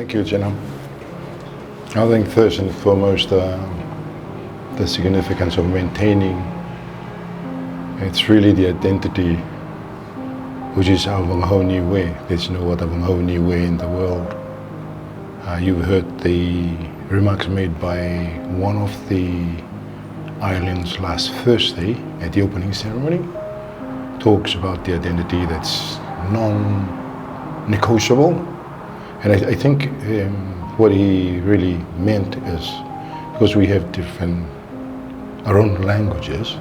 Thank you, Jenna. I think first and foremost, the significance of maintaining, it's really the identity, which is our Knowledge Niue. There's no other Knowledge Niue in the world. You heard the remarks made by one of the islands last Thursday at the opening ceremony. Talks about the identity that's non-negotiable. And I think what he really meant is, because we have our own languages,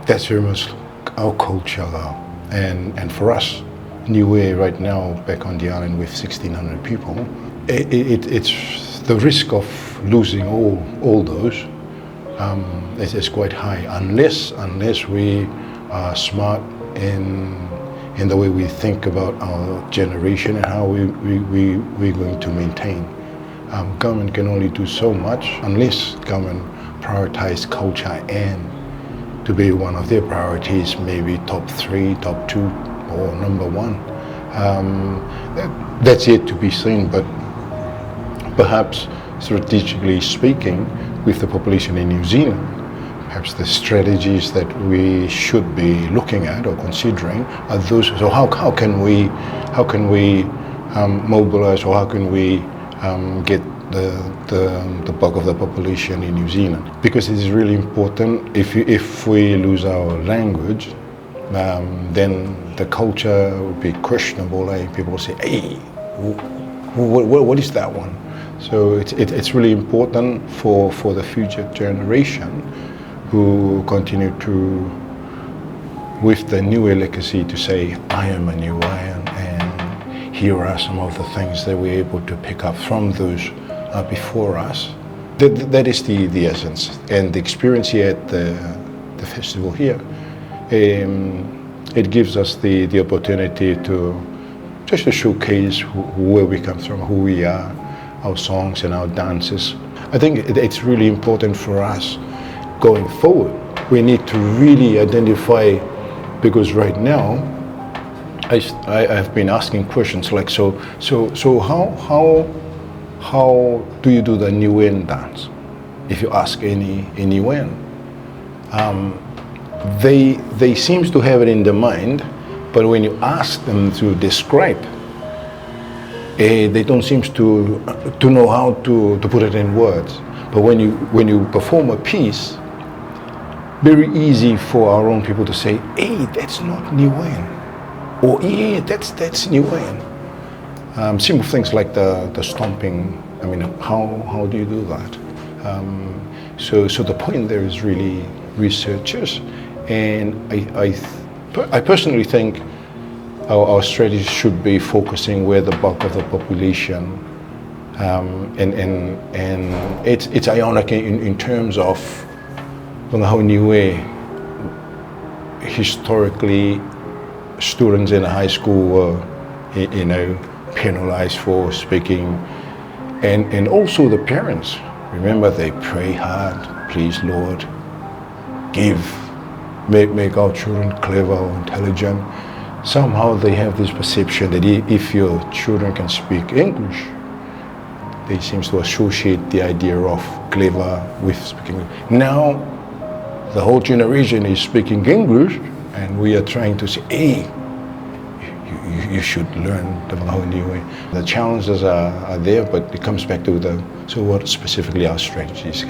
that's very much our culture. And for us, Niue right now, back on the island with 1,600 people, it's the risk of losing all those is quite high, unless we are smart in the way we think about our generation and how we're going to maintain. Government can only do so much unless government prioritize culture and to be one of their priorities, maybe top 3, top 2, or number 1. That's yet to be seen, but perhaps strategically speaking, with the population in New Zealand, perhaps the strategies that we should be looking at or considering are those. So how can we mobilize, or how can we get the bulk of the population in New Zealand? Because it is really important. If we lose our language, then the culture would be questionable. Like people say, "Hey, what is that one?" So it's really important for the future generation who continue to, with the Niue legacy, to say, "I am a Niuean, and here are some of the things that we're able to pick up from those before us." That is the essence, and the experience here at the festival here. It gives us the opportunity to just to showcase where we come from, who we are, our songs and our dances. I think it's really important for us going forward. We need to really identify, because right now I've been asking questions like, so how do you do the Niuean dance? If you ask any Niuean, they seems to have it in their mind, but when you ask them to describe, they don't seem to know how to put it in words. But when you perform a piece, very easy for our own people to say, "Hey, that's not Niuean," or "Yeah, that's Niuean." Simple things like the stomping. I mean, how do you do that? So the point there is really researchers, and I personally think our strategy should be focusing where the bulk of the population, and it's ironic in terms of Knowledge Niue. Historically, students in high school were, penalized for speaking, and also the parents. Remember, they pray hard, "Please, Lord, make our children clever or intelligent." Somehow they have this perception that if your children can speak English, they seem to associate the idea of clever with speaking. Now, the whole generation is speaking English, and we are trying to say, "Hey, you should learn the Knowledge Niue." The challenges are there, but it comes back to so what specifically our strategies,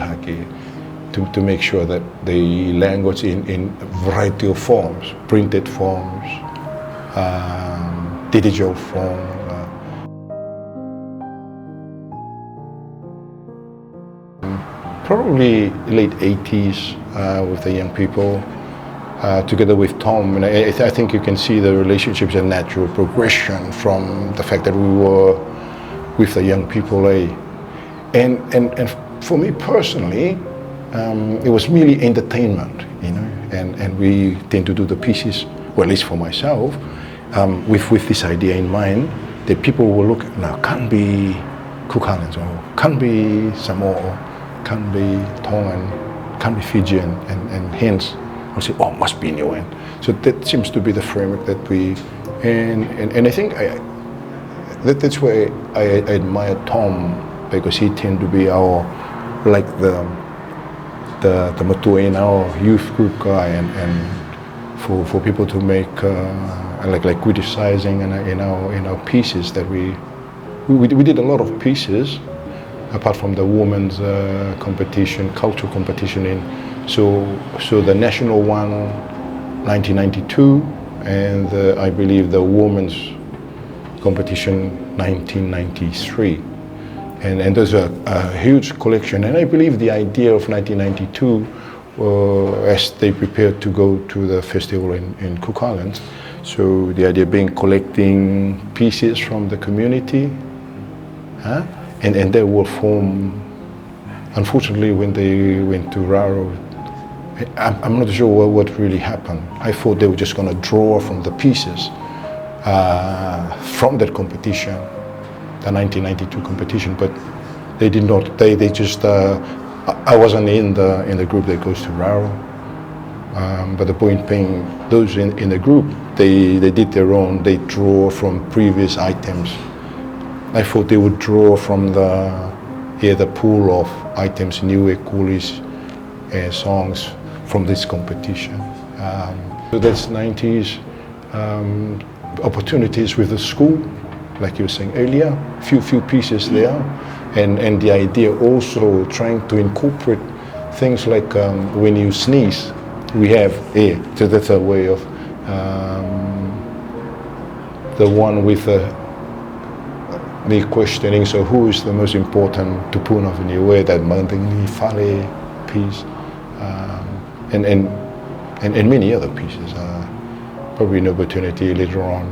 to make sure that the language in a variety of forms, printed forms, digital form. Probably late 80s with the young people, together with Tom. And I think you can see the relationships and natural progression from the fact that we were with the young people. And for me personally, it was merely entertainment, and we tend to do the pieces, well, at least for myself, with this idea in mind that people will look at, now, can't be Cook Islands, or can't be Samoa, or can't be Tongan, can't be Fijian, and hence I'll say, "Oh, must be Niuean." So that seems to be the framework that we, and I think that's why I admire Tom, because he tend to be our, like the matua in our youth group guy, and for people to make like criticizing in our pieces that we did a lot of pieces apart from the women's competition, cultural competition so the national one 1992, and I believe the women's competition 1993. And there's a huge collection, and I believe the idea of 1992, as they prepared to go to the festival in Cook Islands, so the idea being collecting pieces from the community, and they will form, unfortunately when they went to Raro, I'm not sure what really happened. I thought they were just going to draw from the pieces from that competition, the 1992 competition, but they did not. They just. I wasn't in the group that goes to Raro, but the point being, those in the group, they did their own. They draw from previous items. I thought they would draw from the pool of items, Niue, coolies, songs from this competition. So that's 90s opportunities with the school, like you were saying earlier, few pieces there, and the idea also trying to incorporate things like when you sneeze, we have air. So that's a way of the one with me questioning. So who is the most important tupuna of Niue? That Mandingi Fale piece, and many other pieces. Probably an opportunity later on,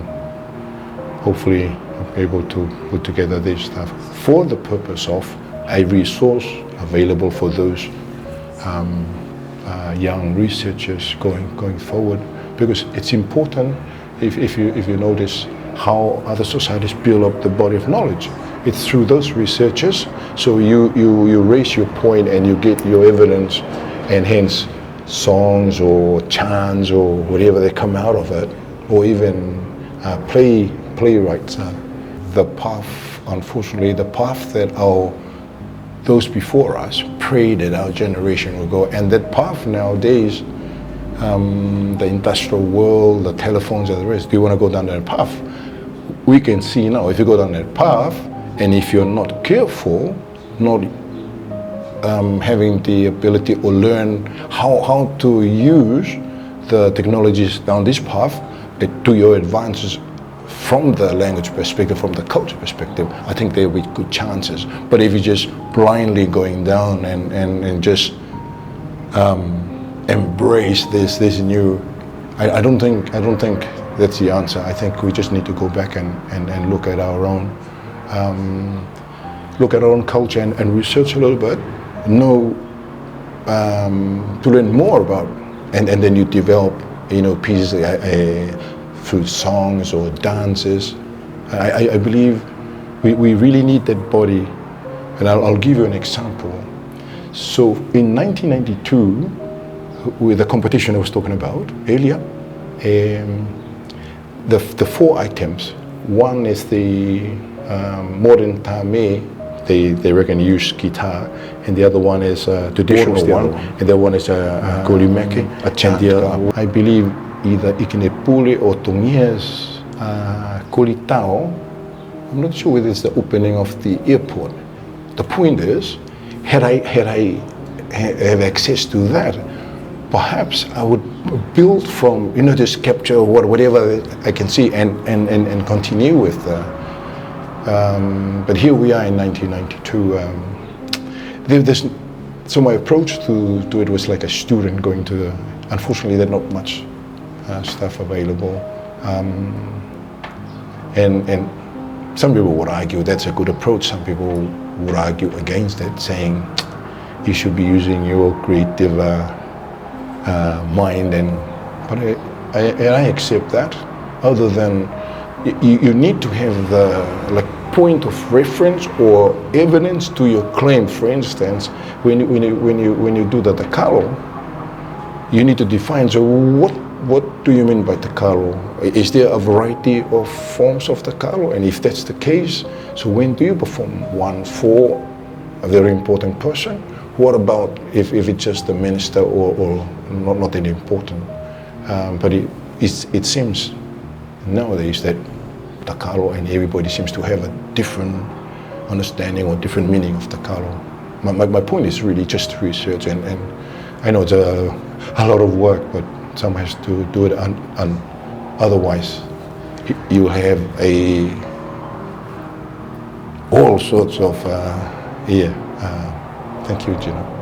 hopefully able to put together this stuff for the purpose of a resource available for those young researchers going forward, because it's important. If you notice how other societies build up the body of knowledge, it's through those researchers. So you raise your point and you get your evidence, and hence songs or chants or whatever they come out of it, or even playwrights. The path, unfortunately, the path that those before us prayed that our generation will go, and that path nowadays, the industrial world, the telephones and the rest, do you want to go down that path? We can see now, if you go down that path, and if you're not careful, not having the ability or learn how to use the technologies down this path to your advantage from the language perspective, from the culture perspective, I think there will be good chances. But if you're just blindly going down and just embrace this new, I don't think that's the answer. I think we just need to go back and look at our own culture and research a little bit, to learn more about, and then you develop pieces through songs or dances. I believe we really need that body, and I'll give you an example. So in 1992, with the competition I was talking about earlier, the four items. One is the modern tame. They reckon use guitar, and the other one is traditional one, and the other one is golimeke, a chantia. I believe either Ikinepule or Tongia's Kolitao. I'm not sure whether it's the opening of the airport. The point is, had I have access to that, perhaps I would build from, just capture whatever I can see and continue with. But here we are in 1992. So my approach to it was like a student going to unfortunately there's not much stuff available. And some people would argue that's a good approach. Some people would argue against it, saying you should be using your creative mind. But I accept that. Other than you need to have the point of reference or evidence to your claim. For instance, when you do the Takalo, you need to define, so what do you mean by takalo? Is there a variety of forms of takalo? And if that's the case, so when do you perform one for a very important person? What about if it's just a minister or not that important? But it seems nowadays that takalo and everybody seems to have a different understanding or different meaning of takalo. My point is really just research, and I know it's a lot of work, but someone has to do it, otherwise you have all sorts of thank you, Gina.